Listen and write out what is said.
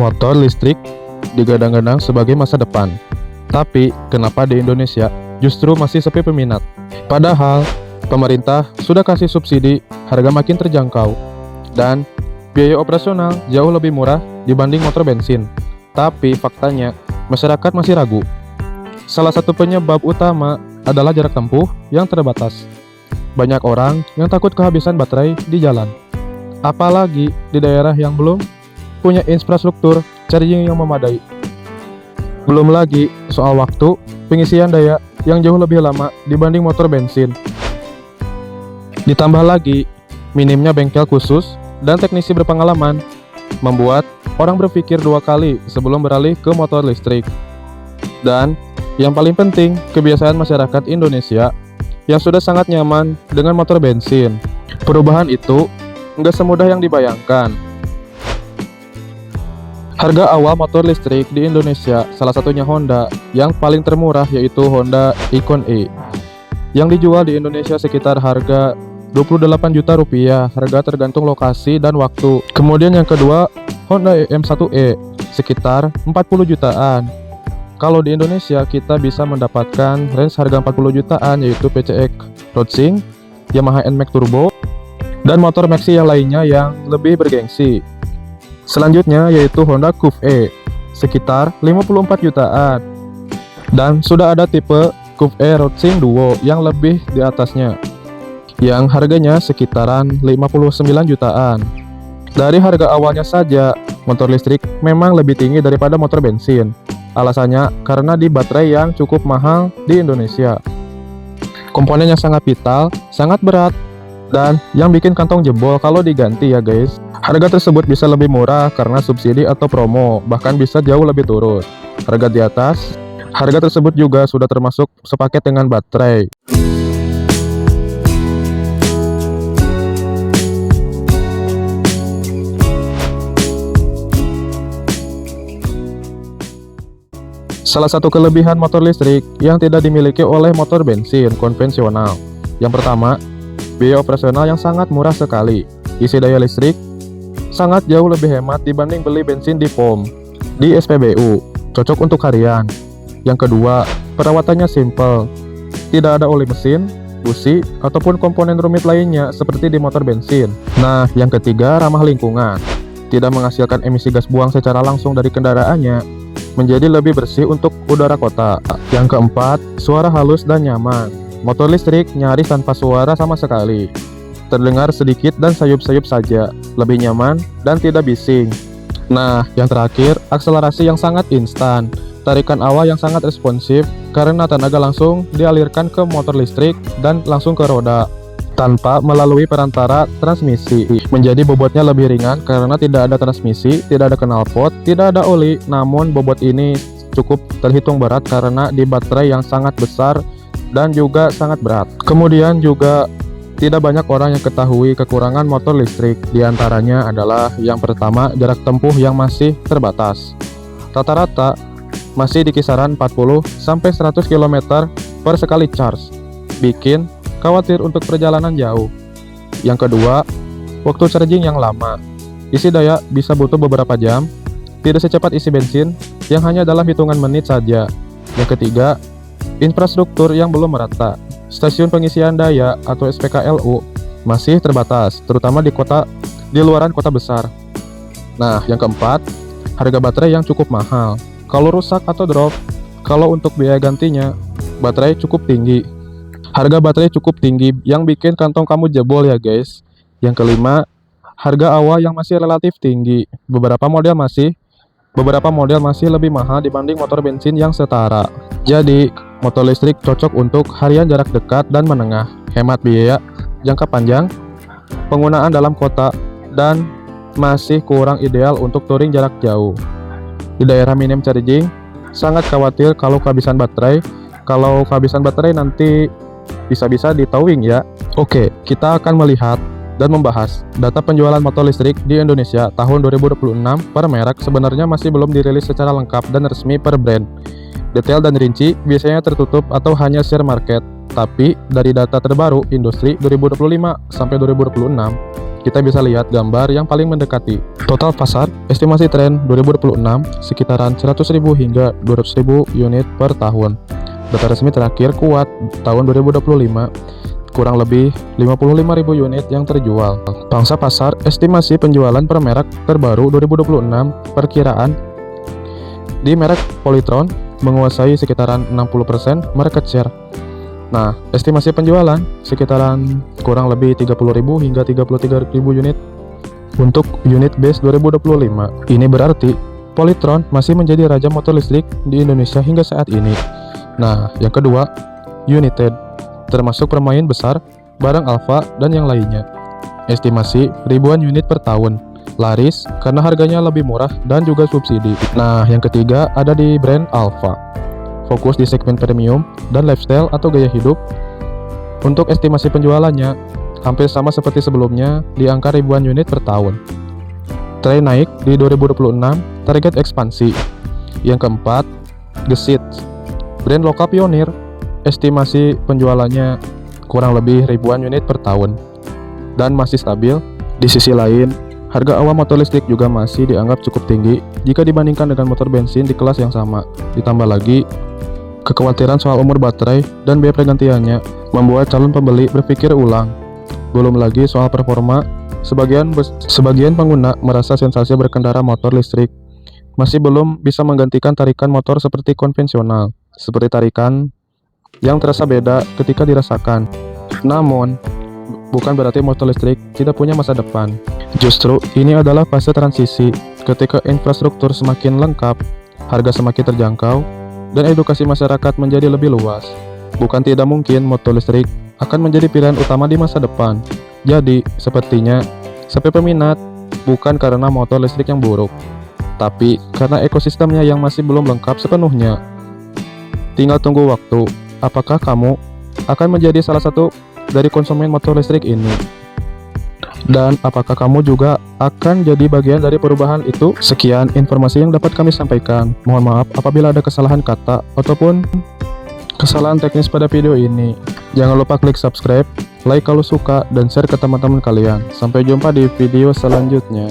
Motor listrik digadang-gadang sebagai masa depan. Tapi, kenapa di Indonesia justru masih sepi peminat? Padahal, pemerintah sudah kasih subsidi, harga makin terjangkau, dan biaya operasional jauh lebih murah dibanding motor bensin. Tapi, faktanya, masyarakat masih ragu. Salah satu penyebab utama adalah jarak tempuh yang terbatas. Banyak orang yang takut kehabisan baterai di jalan. Apalagi di daerah yang belum punya infrastruktur charging yang memadai. Belum lagi soal waktu pengisian daya yang jauh lebih lama dibanding motor bensin. Ditambah lagi minimnya bengkel khusus dan teknisi berpengalaman membuat orang berpikir dua kali sebelum beralih ke motor listrik. Dan yang paling penting, kebiasaan masyarakat Indonesia yang sudah sangat nyaman dengan motor bensin. Perubahan itu nggak semudah yang dibayangkan. Harga awal motor listrik di Indonesia, salah satunya Honda, yang paling termurah yaitu Honda Icon E, yang dijual di Indonesia sekitar harga 28 juta rupiah, harga tergantung lokasi dan waktu. Kemudian yang kedua, Honda EM1E, sekitar 40 jutaan. Kalau di Indonesia kita bisa mendapatkan range harga 40 jutaan yaitu PCX Racing, Yamaha NMAX Turbo, dan motor maxi yang lainnya yang lebih bergengsi. Selanjutnya yaitu Honda Coupe E, sekitar 54 jutaan. Dan sudah ada tipe Coupe E Racing Duo yang lebih di atasnya, yang harganya sekitaran 59 jutaan. Dari harga awalnya saja, motor listrik memang lebih tinggi daripada motor bensin. Alasannya karena di baterai yang cukup mahal di Indonesia. Komponennya sangat vital, sangat berat, dan yang bikin kantong jebol kalau diganti ya guys. Harga tersebut bisa lebih murah karena subsidi atau promo, bahkan bisa jauh lebih turun. Harga di atas, harga tersebut juga sudah termasuk sepaket dengan baterai. Salah satu kelebihan motor listrik yang tidak dimiliki oleh motor bensin konvensional. Yang pertama, biaya operasional yang sangat murah sekali. Isi daya listrik sangat jauh lebih hemat dibanding beli bensin di POM, di SPBU, cocok untuk harian. Yang kedua, perawatannya simple. Tidak ada oli mesin, busi, ataupun komponen rumit lainnya seperti di motor bensin. Nah, yang ketiga, ramah lingkungan. Tidak menghasilkan emisi gas buang secara langsung dari kendaraannya, menjadi lebih bersih untuk udara kota. Yang keempat, suara halus dan nyaman. Motor listrik nyaris tanpa suara sama sekali. Terdengar sedikit dan sayup-sayup saja, lebih nyaman dan tidak bising. Nah, yang terakhir, akselerasi yang sangat instan, tarikan awal yang sangat responsif karena tenaga langsung dialirkan ke motor listrik dan langsung ke roda, tanpa melalui perantara transmisi. Menjadi bobotnya lebih ringan karena tidak ada transmisi, tidak ada knalpot, tidak ada oli, namun bobot ini cukup terhitung berat karena di baterai yang sangat besar dan juga sangat berat. Kemudian juga tidak banyak orang yang ketahui kekurangan motor listrik. Di antaranya adalah yang pertama, jarak tempuh yang masih terbatas. Rata-rata masih di kisaran 40-100 km per sekali charge. Bikin khawatir untuk perjalanan jauh. Yang kedua, waktu charging yang lama. Isi daya bisa butuh beberapa jam, tidak secepat isi bensin yang hanya dalam hitungan menit saja. Yang ketiga, infrastruktur yang belum merata. Stasiun pengisian daya atau SPKLU masih terbatas, terutama di luaran kota besar. Nah, yang keempat, harga baterai yang cukup mahal. Kalau rusak atau drop, kalau untuk biaya gantinya, baterai cukup tinggi. Harga baterai cukup tinggi yang bikin kantong kamu jebol ya guys. Yang kelima, harga awal yang masih relatif tinggi. Beberapa model masih lebih mahal dibanding motor bensin yang setara. Jadi, motor listrik cocok untuk harian jarak dekat dan menengah, hemat biaya jangka panjang, penggunaan dalam kota, dan masih kurang ideal untuk touring jarak jauh. Di daerah minim charging, sangat khawatir kalau kehabisan baterai. Kalau kehabisan baterai nanti bisa-bisa di towing ya. Oke, kita akan melihat dan membahas data penjualan motor listrik di Indonesia tahun 2026 per merek. Sebenarnya masih belum dirilis secara lengkap dan resmi per brand. Detail dan rinci biasanya tertutup atau hanya share market. Tapi dari data terbaru industri 2025 sampai 2026, kita bisa lihat gambar yang paling mendekati. Total pasar, estimasi tren 2026 sekitaran 100.000 hingga 200.000 unit per tahun. Data resmi terakhir kuat tahun 2025, kurang lebih 55.000 unit yang terjual. Pangsa pasar, estimasi penjualan per merek terbaru 2026, perkiraan di merek Polytron menguasai sekitaran 60% market share. Nah, estimasi penjualan sekitaran kurang lebih 30.000 hingga 33.000 unit untuk unit base 2025. Ini berarti Polytron masih menjadi raja motor listrik di Indonesia hingga saat ini. Nah, yang kedua, United, termasuk permain besar, barang Alfa dan yang lainnya. Estimasi ribuan unit per tahun, laris karena harganya lebih murah dan juga subsidi. Nah, yang ketiga ada di brand Alfa, fokus di segmen premium dan lifestyle atau gaya hidup. Untuk estimasi penjualannya, hampir sama seperti sebelumnya di angka ribuan unit per tahun. Tren naik di 2026, target ekspansi. Yang keempat, Gesit, brand lokal pionir, estimasi penjualannya kurang lebih ribuan unit per tahun dan masih stabil. Di sisi lain, harga awal motor listrik juga masih dianggap cukup tinggi jika dibandingkan dengan motor bensin di kelas yang sama. Ditambah lagi, kekhawatiran soal umur baterai dan biaya pergantiannya membuat calon pembeli berpikir ulang. Belum lagi soal performa, sebagian pengguna merasa sensasi berkendara motor listrik masih belum bisa menggantikan tarikan motor seperti konvensional, seperti tarikan yang terasa beda ketika dirasakan. Namun, bukan berarti motor listrik tidak punya masa depan. Justru, ini adalah fase transisi ketika infrastruktur semakin lengkap, harga semakin terjangkau, dan edukasi masyarakat menjadi lebih luas. Bukan tidak mungkin motor listrik akan menjadi pilihan utama di masa depan. Jadi, sepertinya, sepi peminat bukan karena motor listrik yang buruk, tapi karena ekosistemnya yang masih belum lengkap sepenuhnya. Tinggal tunggu waktu, apakah kamu akan menjadi salah satu dari konsumen motor listrik ini? Dan apakah kamu juga akan jadi bagian dari perubahan itu? Sekian informasi yang dapat kami sampaikan. Mohon maaf apabila ada kesalahan kata ataupun kesalahan teknis pada video ini. Jangan lupa klik subscribe, like kalau suka, dan share ke teman-teman kalian. Sampai jumpa di video selanjutnya.